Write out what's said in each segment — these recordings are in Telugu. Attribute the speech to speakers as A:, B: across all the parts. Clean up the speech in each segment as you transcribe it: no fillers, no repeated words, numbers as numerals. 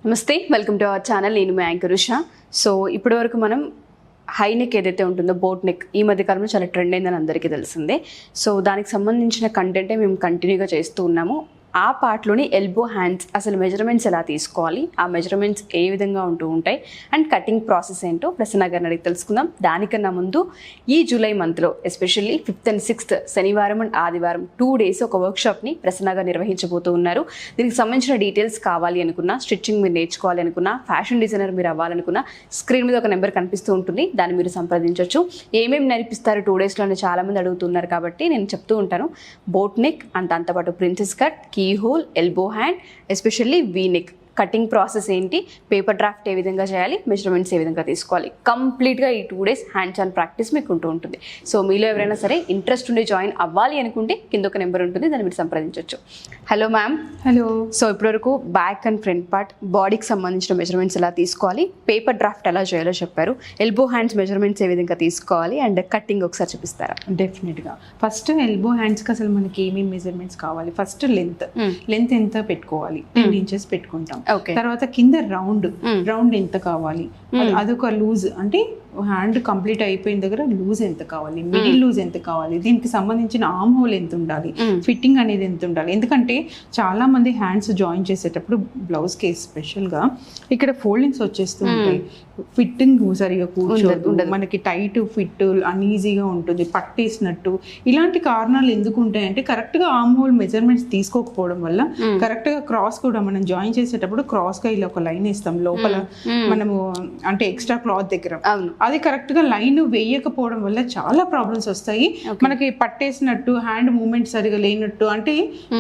A: నమస్తే, వెల్కమ్ టు అవర్ ఛానల్. నేను మీ యాంకర్ ఉషా. సో ఇప్పటి వరకు మనం హై నెక్ ఏదైతే ఉంటుందో బోట్ నెక్ ఈ మధ్య కాలంలో చాలా ట్రెండ్ అయిందని అందరికీ తెలిసిందే. సో దానికి సంబంధించిన కంటెంటే మేము కంటిన్యూగా చేస్తూ ఉన్నాము. ఆ పార్ట్లోని ఎల్బో హ్యాండ్స్ అసలు మెజర్మెంట్స్ ఎలా తీసుకోవాలి, ఆ మెజర్మెంట్స్ ఏ విధంగా ఉంటూ ఉంటాయి అండ్ కటింగ్ ప్రాసెస్ ఏంటో ప్రసన్న గారిని అడిగి తెలుసుకుందాం. దానికన్నా ముందు ఈ జూలై మంత్లో ఎస్పెషల్లీ 5th and 6th శనివారం అండ్ ఆదివారం 2 days ఒక వర్క్షాప్ని ప్రసన్న గారు నిర్వహించబోతూ ఉన్నారు. దీనికి సంబంధించిన డీటెయిల్స్ కావాలి అనుకున్నా, స్టిచ్చింగ్ మీరు నేర్చుకోవాలి అనుకున్నా, ఫ్యాషన్ డిజైనర్ మీరు అవ్వాలనుకున్నా స్క్రీన్ మీద ఒక నెంబర్ కనిపిస్తూ ఉంటుంది, దాన్ని మీరు సంప్రదించవచ్చు. ఏమేమి నేర్పిస్తారు 2 daysలో అని చాలామంది అడుగుతున్నారు కాబట్టి నేను చెప్తూ ఉంటాను. బోట్ నెక్ అండ్ దాంతోపాటు princess cut, key hole, elbow hand, especially V neck cutting process ఏంటి, పేపర్ డ్రాఫ్ట్ ఏ విధంగా చేయాలి, మెజర్మెంట్స్ ఏ విధంగా తీసుకోవాలి, కంప్లీట్గా ఈ 2 days హ్యాండ్స్ ఆన్ ప్రాక్టీస్ మీకు ఉంటూ ఉంటుంది. సో మీలో ఎవరైనా సరే ఇంట్రెస్ట్ ఉండి జాయిన్ అవ్వాలి అనుకుంటే కింద ఒక నెంబర్ ఉంటుంది, దాన్ని మీరు సంప్రదించవచ్చు. Hello ma'am.
B: హలో.
A: సో ఇప్పటివరకు బ్యాక్ అండ్ ఫ్రంట్ పార్ట్ బాడీకి సంబంధించిన మెజర్మెంట్స్ ఎలా తీసుకోవాలి, పేపర్ డ్రాఫ్ట్ ఎలా చేయాలో చెప్పారు. ఎల్బో హ్యాండ్స్ మెజర్మెంట్స్ ఏ విధంగా తీసుకోవాలి అండ్ కటింగ్ ఒకసారి చూపిస్తారా?
B: డెఫినెట్గా. ఫస్ట్ ఎల్బో హ్యాండ్స్కి అసలు మనకి ఏమేమి మెజర్మెంట్స్ కావాలి, ఫస్ట్ లెంత్ ఎంత పెట్టుకోవాలి, 10 inches పెట్టుకుంటాం. తర్వాత కింద రౌండ్ ఎంత కావాలి, అదొక లూజ్, అంటే హ్యాండ్ కంప్లీట్ అయిపోయిన దగ్గర లూజ్ ఎంత కావాలి, మిడిల్ లూజ్ ఎంత కావాలి, దీనికి సంబంధించిన ఆర్మ్ హోల్ ఎంత ఉండాలి, ఫిట్టింగ్ అనేది ఎంత ఉండాలి. ఎందుకంటే చాలా మంది హ్యాండ్స్ జాయిన్ చేసేటప్పుడు బ్లౌజ్కి స్పెషల్గా ఇక్కడ ఫోల్డింగ్స్ వచ్చేస్తుంటాయి, ఫిట్టింగ్ సరిగా కూర్చోదు, మనకి టైట్ ఫిట్ అన్ఈజీగా ఉంటుంది, పట్టేసినట్టు. ఇలాంటి కారణాలు ఎందుకు ఉంటాయంటే కరెక్ట్గా ఆర్మ్ హోల్ మెజర్మెంట్స్ తీసుకోకపోవడం వల్ల. కరెక్ట్గా క్రాస్ కూడా మనం జాయిన్ చేసేటప్పుడు క్రాస్గా ఇలా ఒక లైన్ వేస్తాం లోపల, మనము అంటే ఎక్స్ట్రా క్లాత్ దగ్గర అది కరెక్ట్ గా లైన్ వేయకపోవడం వల్ల చాలా ప్రాబ్లమ్స్ వస్తాయి. మనకి పట్టేసినట్టు, హ్యాండ్ మూవ్మెంట్ సరిగా లేనట్టు, అంటే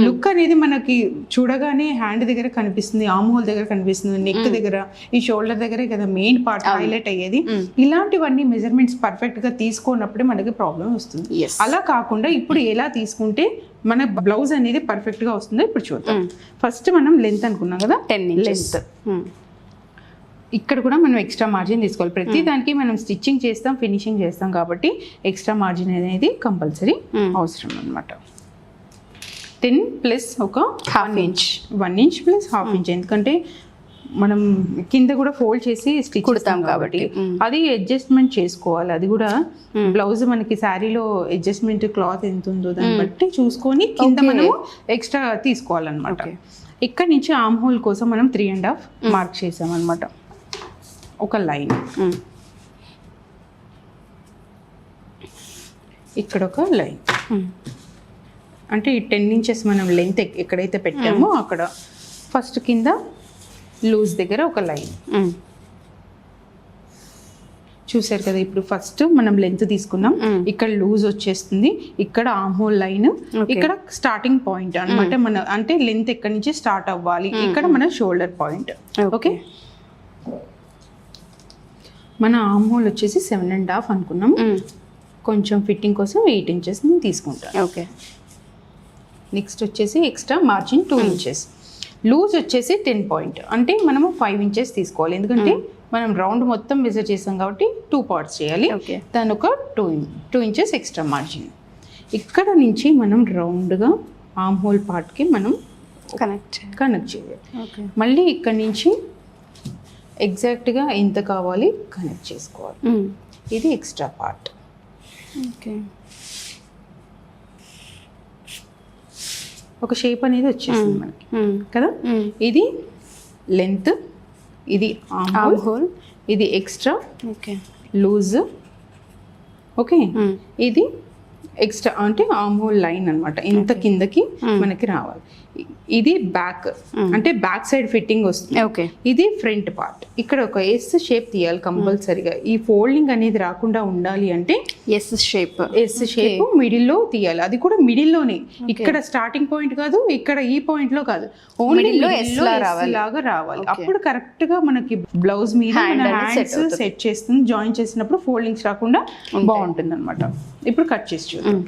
B: లుక్ అనేది మనకి చూడగానే హ్యాండ్ దగ్గర కనిపిస్తుంది, ఆర్మ్ హోల్ దగ్గర కనిపిస్తుంది, నెక్ దగ్గర, ఈ షోల్డర్ దగ్గరే కదా మెయిన్ పార్ట్ హైలైట్ అయ్యేది. ఇలాంటివన్నీ మెజర్మెంట్స్ పర్ఫెక్ట్ గా తీసుకున్నప్పుడే మనకి ప్రాబ్లం వస్తుంది. అలా కాకుండా ఇప్పుడు ఎలా తీసుకుంటే మన బ్లౌజ్ అనేది పర్ఫెక్ట్ గా వస్తుందో ఇప్పుడు చూద్దాం. ఫస్ట్ మనం లెంత్ అనుకున్నాం కదా,
A: 10 inches.
B: ఇక్కడ కూడా మనం ఎక్స్ట్రా మార్జిన్ తీసుకోవాలి. ప్రతి దానికి మనం స్టిచ్చింగ్ చేస్తాం, ఫినిషింగ్ చేస్తాం కాబట్టి ఎక్స్ట్రా మార్జిన్ అనేది కంపల్సరీ అవసరం అనమాట. 10 plus ఒక 1 inch, 1 inch plus 1/2 inch. ఎందుకంటే మనం కింద కూడా ఫోల్డ్ చేసి స్టిచ్ కుడతాం కాబట్టి అది అడ్జస్ట్మెంట్ చేసుకోవాలి. అది కూడా బ్లౌజ్ మనకి శారీలో అడ్జస్ట్మెంట్ క్లాత్ ఎంత ఉందో దాన్ని బట్టి చూసుకొని కింద మనం ఎక్స్ట్రా తీసుకోవాలన్నమాట. ఇక్కడ నుంచి ఆర్మ్ హోల్ కోసం మనం 3.5 మార్క్ చేసాం అనమాట. ఒక లైన్, ఇక్కడ ఒక లైన్, అంటే ఈ 10 inches మనం లెంత్ ఎక్కడైతే పెట్టామో అక్కడ ఫస్ట్ కింద లూజ్ దగ్గర ఒక లైన్ చూసారు కదా. ఇప్పుడు ఫస్ట్ మనం లెంత్ తీసుకున్నాం, ఇక్కడ లూజ్ వచ్చేస్తుంది, ఇక్కడ ఆర్మ్ హోల్ లైన్, ఇక్కడ స్టార్టింగ్ పాయింట్ అనమాట. మన అంటే లెంత్ ఎక్కడి నుంచి స్టార్ట్ అవ్వాలి, ఇక్కడ మన షోల్డర్ పాయింట్. ఓకే, మన ఆర్మ్ హోల్ వచ్చేసి 7.5 అనుకున్నాం. కొంచెం ఫిట్టింగ్ కోసం 8 inches తీసుకుంటాం.
A: ఓకే,
B: నెక్స్ట్ వచ్చేసి ఎక్స్ట్రా మార్జిన్ 2 inches. లూజ్ వచ్చేసి 10 point, అంటే మనము 5 inches తీసుకోవాలి. ఎందుకంటే మనం రౌండ్ మొత్తం మెజర్ చేసాం కాబట్టి 2 parts చేయాలి. దాని ఒక 2 inches ఎక్స్ట్రా మార్జిన్. ఇక్కడ నుంచి మనం రౌండ్గా ఆర్మ్ హోల్ పార్ట్కి మనం కనెక్ట్ చేయాలి. మళ్ళీ ఇక్కడ నుంచి ఎగ్జాక్ట్గా ఎంత కావాలి కనెక్ట్ చేసుకోవాలి. ఇది ఎక్స్ట్రా పార్ట్.
A: ఓకే,
B: ఒక షేప్ అనేది వచ్చేసింది మనకి కదా. ఇది లెంత్, ఇది ఆర్మ్ హోల్, ఇది ఎక్స్ట్రా లూజ్. ఓకే, ఇది ఎక్స్ట్రా అంటే ఆర్మ్ హోల్ లైన్ అనమాట. ఇంత కిందకి మనకి రావాలి. ఇది బ్యాక్, అంటే బ్యాక్ సైడ్ ఫిట్టింగ్ వస్తుంది.
A: ఓకే, ఇది
B: ఫ్రంట్ పార్ట్. ఇక్కడ ఒక ఎస్ షేప్ తీయాలి కంపల్సరీగా. ఈ ఫోల్డింగ్ అనేది రాకుండా ఉండాలి అంటే ఎస్ షేప్ మిడిల్లో తీయాలి. అది కూడా మిడిల్లోనే, ఇక్కడ స్టార్టింగ్ పాయింట్ కాదు, ఇక్కడ ఈ పాయింట్ లో కాదు, ఓన్లీ లాగా రావాలి. అప్పుడు కరెక్ట్ గా మనకి బ్లౌజ్ మీద హ్యాండ్స్ సెట్ చేస్తుంది. జాయిన్ చేసినప్పుడు ఫోల్డింగ్స్ రాకుండా బాగుంటుంది అనమాట. ఇప్పుడు కట్ చేసి చూద్దాం.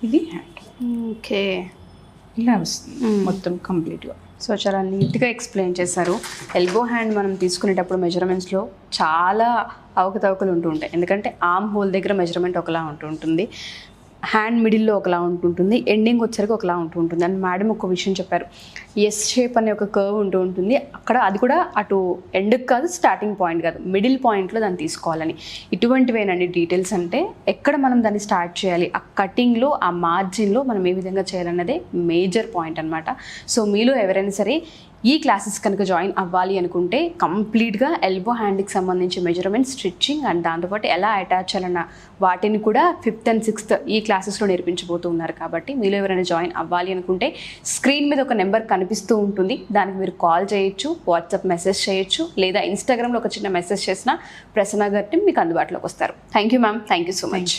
B: ఇది హ్యాండ్.
A: ఓకే,
B: ఇలా వస్తుంది మొత్తం కంప్లీట్గా.
A: సో చాలా నీట్గా ఎక్స్ప్లెయిన్ చేశారు. ఎల్బో హ్యాండ్ మనం తీసుకునేటప్పుడు మెజర్మెంట్స్లో చాలా అవకతవకలు ఉంటూ ఉంటాయి. ఎందుకంటే ఆర్మ్ హోల్ దగ్గర మెజర్మెంట్ ఒకలా ఉంటుంది, హ్యాండ్ మిడిల్లో ఒకలా ఉంటుంది, ఎండింగ్ వచ్చరికి ఒకలా ఉంటుంది. అండ్ మేడం ఒక విషయం చెప్పారు, ఎస్ షేప్ అనే ఒక కర్వ్ ఉంటుంది అక్కడ, అది కూడా అటు ఎండ్కి కాదు, స్టార్టింగ్ పాయింట్ కాదు, మిడిల్ పాయింట్లో దాన్ని తీసుకోవాలని. ఇటువంటివేనండి డీటెయిల్స్. అంటే ఎక్కడ మనం దాన్ని స్టార్ట్ చేయాలి, ఆ కటింగ్లో, ఆ మార్జిన్లో మనం ఏ విధంగా చేయాలన్నదే మేజర్ పాయింట్ అనమాట. సో మీలో ఎవరైనా సరే ఈ క్లాసెస్ కనుక జాయిన్ అవ్వాలి అనుకుంటే కంప్లీట్గా ఎల్బో హ్యాండ్కి సంబంధించి మెజర్మెంట్, స్టిచ్చింగ్ అండ్ దాంతోపాటు ఎలా అటాచ్ చేయాలన్న వాటిని కూడా 5th and 6th ఈ క్లాసెస్లో నేర్పించబోతూ ఉన్నారు. కాబట్టి మీలో ఎవరైనా జాయిన్ అవ్వాలి అనుకుంటే స్క్రీన్ మీద ఒక నెంబర్ కనిపిస్తూ ఉంటుంది, దానికి మీరు కాల్ చేయొచ్చు, వాట్సాప్ మెసేజ్ చేయొచ్చు, లేదా ఇన్స్టాగ్రామ్లో ఒక చిన్న మెసేజ్ చేసినా ప్రసన్న గారి మీకు అందుబాటులోకి వస్తారు. Thank you ma'am, thank you so much.